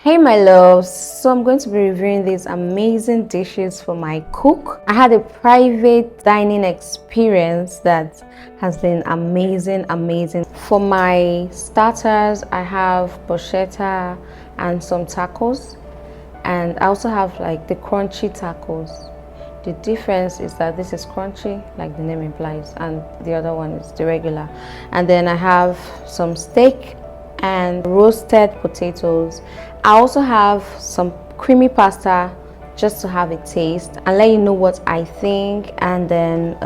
Hey my loves, so I'm going to be reviewing these amazing dishes for my cook. I had a private dining experience that has been amazing. For my starters, I have bruschetta and some tacos, and I also have like the crunchy tacos. The difference is that this is crunchy, like the name implies, and the other one is the regular. And then I have some steak and roasted potatoes. I also have some creamy pasta just to have a taste and let you know what I think. And then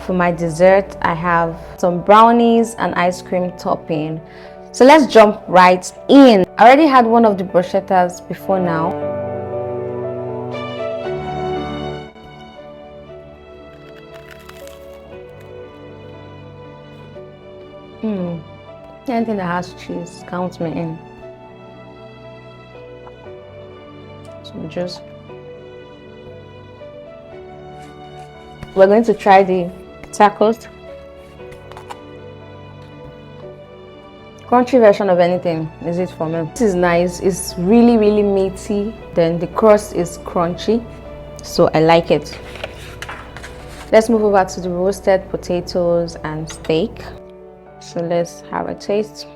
for my dessert, I have some brownies and ice cream topping. So let's jump right in. I already had one of the bruschettas before now. Anything that has cheese, count me in. So just we're going to try the tacos. Crunchy version of anything is it for me. This is nice. It's really meaty. Then the crust is crunchy, so I like it. Let's move over to the roasted potatoes and steak. So let's have a taste.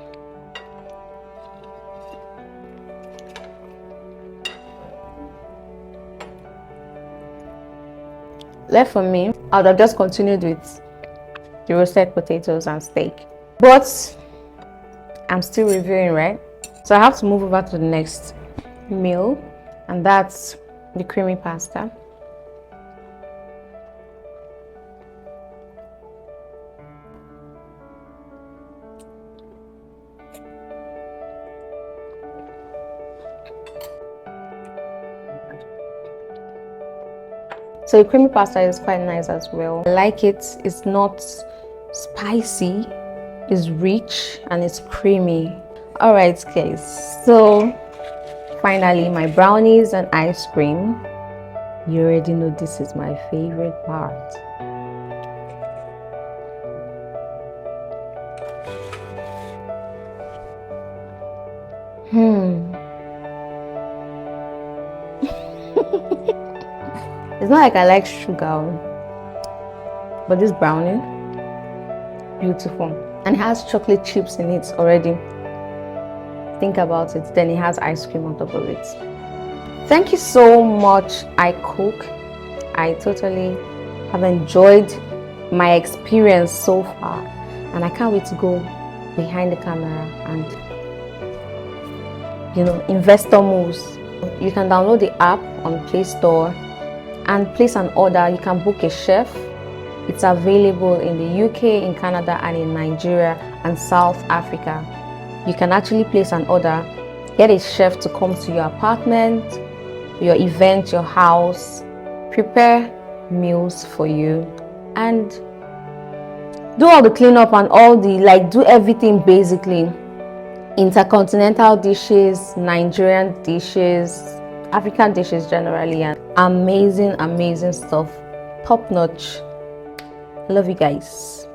Left for me, I would have just continued with the roasted potatoes and steak, but I'm still reviewing, right? So I have to move over to the next meal, and that's the creamy pasta. So the creamy pasta is quite nice as well. I like it. It's not spicy, it's rich and it's creamy. All right guys, so finally my brownies and ice cream. You already know this is my favorite part. It's not like I like sugar, but this brownie, beautiful. And it has chocolate chips in it already. Think about it, then it has ice cream on top of it. Thank you so much, I cook. I totally have enjoyed my experience so far, and I can't wait to go behind the camera and investor moves. You can download the app on Play Store and place an order. You can book a chef. It's available in the UK, in Canada, and in Nigeria and South Africa. You can actually place an order, get a chef to come to your apartment, your event, your house, prepare meals for you, and do all the cleanup and all the do everything basically. Intercontinental dishes, Nigerian dishes, African dishes generally, and amazing stuff. Top notch. Love you guys.